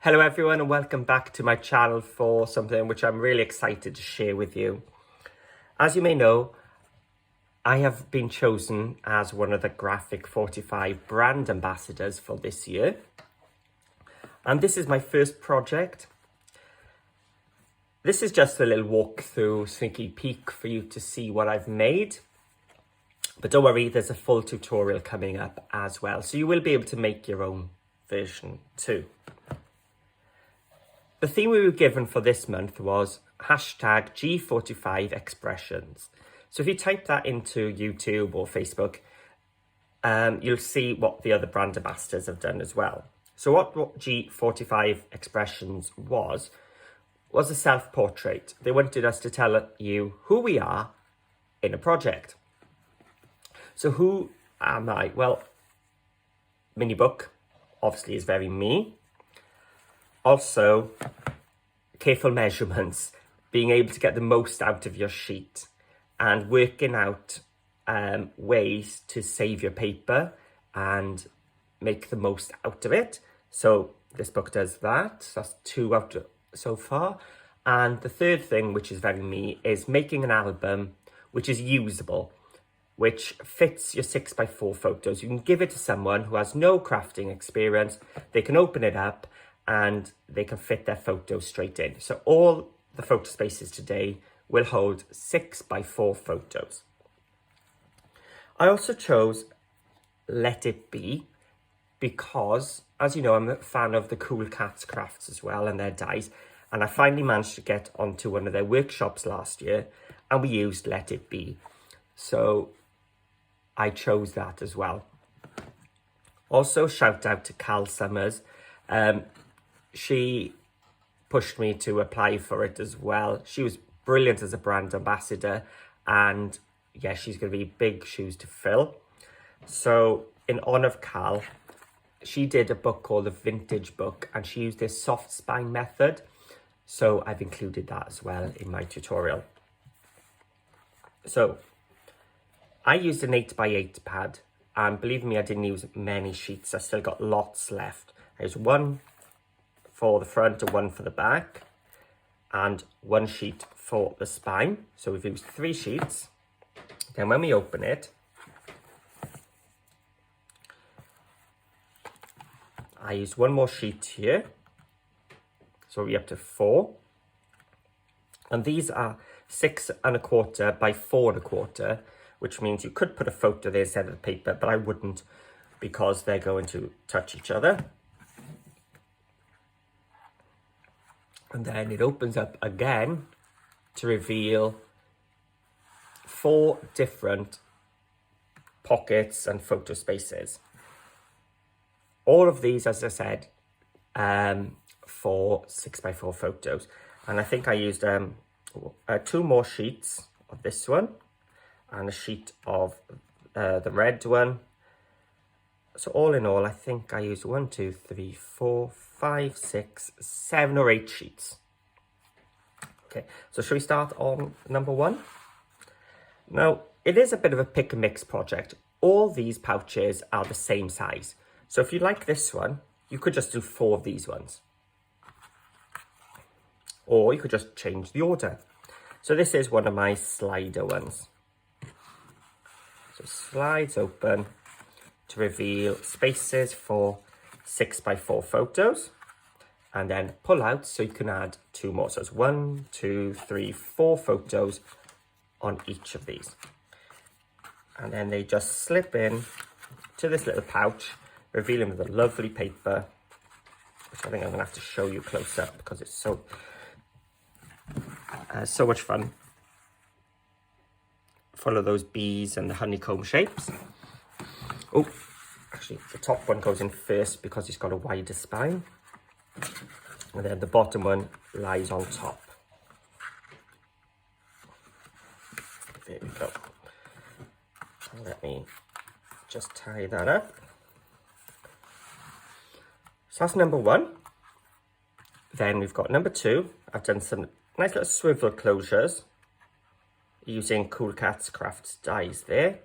Hello everyone and welcome back to my channel for something which I'm really excited to share with you. As you may know, I have been chosen as one of the G45 Brand Ambassadors for this year. And this is my first project. This is just a little walkthrough, sneaky peek for you to see what I've made. But don't worry, there's a full tutorial coming up as well. So you will be able to make your own version too. The theme we were given for this month was hashtag G45 expressions. So if you type that into YouTube or Facebook, you'll see what the other brand ambassadors have done as well. So what G45 expressions was a self-portrait. They wanted us to tell you who we are in a project. So who am I? Well, mini book obviously is very me. Also, careful measurements, being able to get the most out of your sheet and working out ways to save your paper and make the most out of it. So this book does that. So that's 2 out so far. And the third thing, which is very me, is making an album which is usable, which fits your 6x4 photos. You can give it to someone who has no crafting experience. They can open it up and they can fit their photos straight in. So all the photo spaces today will hold 6x4 photos. I also chose Let It Be because, as you know, I'm a fan of the Cool Cats crafts as well and their dies. And I finally managed to get onto one of their workshops last year and we used Let It Be. So I chose that as well. Also, shout out to Cal Summers. She pushed me to apply for it as well. She was brilliant as a brand ambassador and yeah, she's going to be big shoes to fill. So in honor of Cal, she did a book called The Vintage Book and she used this soft spine method. So I've included that as well in my tutorial. So I used an 8x8 pad and believe me, I didn't use many sheets. I still got lots left. I used one for the front and one for the back and one sheet for the spine. So we've used 3 sheets. Then when we open it, I used one more sheet here. So we're up to 4. And these are 6 1/4 by 4 1/4, which means you could put a photo there instead of the paper, but I wouldn't because they're going to touch each other. And then it opens up again to reveal 4 different pockets and photo spaces. All of these, as I said, for 6x4 photos. And I think I used 2 more sheets of this one and a sheet of the red one. So all in all, I think I used 1, 2, 3, 4, 5, 6, 7 or 8 sheets. Okay, so shall we start on number 1? Now, it is a bit of a pick and mix project. All these pouches are the same size. So if you like this one, you could just do 4 of these ones. Or you could just change the order. So this is one of my slider ones. So slides open to reveal spaces for 6x4 photos and then pull out so you can add 2 more. So it's 1, 2, 3, 4 photos on each of these. And then they just slip in to this little pouch, revealing with a lovely paper, which I think I'm going to have to show you close up because it's so much fun. Full of those bees and the honeycomb shapes. Oh, actually the top one goes in first because it's got a wider spine. And then the bottom one lies on top. There we go. Let me just tie that up. So that's number 1. Then we've got number 2. I've done some nice little swivel closures using Cool Cats Crafts dies there.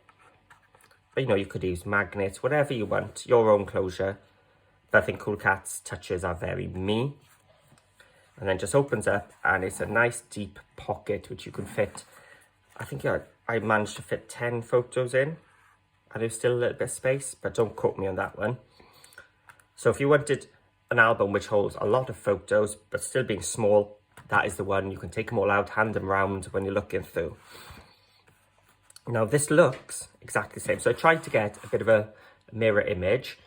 But you know, you could use magnets, whatever you want, your own closure. But I think Cool Cat's touches are very me. And then just opens up, and it's a nice deep pocket which you can fit. I think I managed to fit 10 photos in, and there's still a little bit of space, but don't quote me on that one. So if you wanted an album which holds a lot of photos but still being small, that is the one. You can take them all out, hand them round when you're looking through. Now this looks exactly the same. So I tried to get a bit of a mirror image.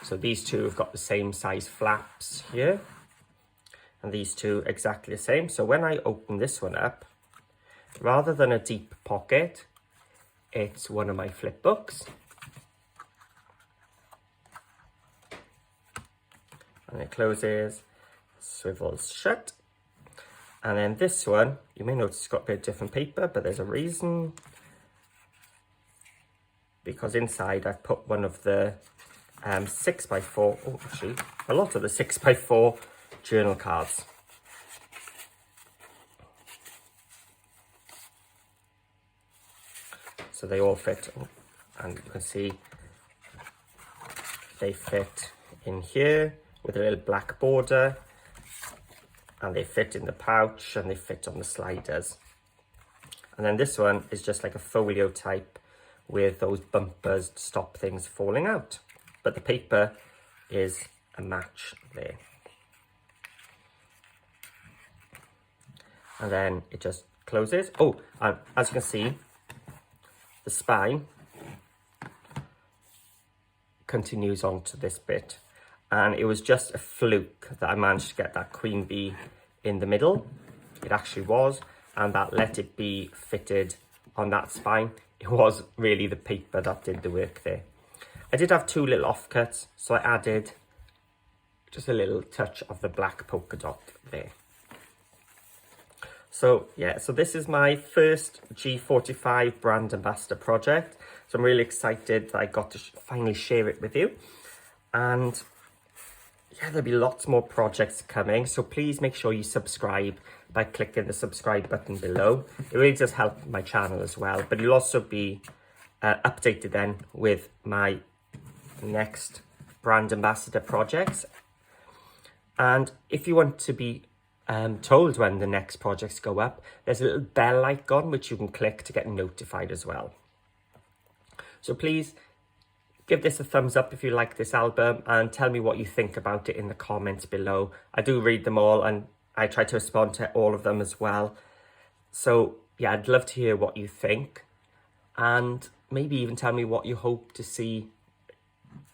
So these two have got the same size flaps here. And these two exactly the same. So when I open this one up, rather than a deep pocket, it's one of my flip books. And it closes, swivels shut. And then this one, you may notice it's got a bit of different paper, but there's a reason. Because inside I've put one of the 6x4, oh actually, a lot of the 6x4 journal cards. So they all fit, and you can see they fit in here with a little black border, and they fit in the pouch, and they fit on the sliders. And then this one is just like a folio type with those bumpers to stop things falling out. But the paper is a match there. And then it just closes. Oh, and as you can see, the spine continues on to this bit. And it was just a fluke that I managed to get that queen bee in the middle. It actually was, and that let it be fitted on that spine. It was really the paper that did the work there. I did have two little offcuts, so I added just a little touch of the black polka dot there. So yeah, so this is my first G45 Brand Ambassador project. So I'm really excited that I got to finally share it with you. And yeah, there'll be lots more projects coming. So please make sure you subscribe by clicking the subscribe button below. It really does help my channel as well. But you'll also be updated then with my next brand ambassador projects. And if you want to be told when the next projects go up, there's a little bell icon which you can click to get notified as well. So please give this a thumbs up if you like this album, and tell me what you think about it in the comments below. I do read them all, and I try to respond to all of them as well. So yeah, I'd love to hear what you think, and maybe even tell me what you hope to see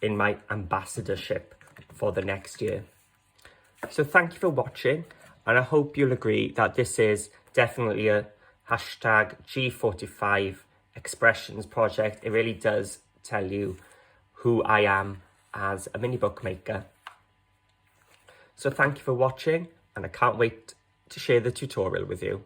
in my ambassadorship for the next year. So thank you for watching, and I hope you'll agree that this is definitely a hashtag G45 expressions project. It really does tell you who I am as a mini bookmaker. So thank you for watching, and I can't wait to share the tutorial with you.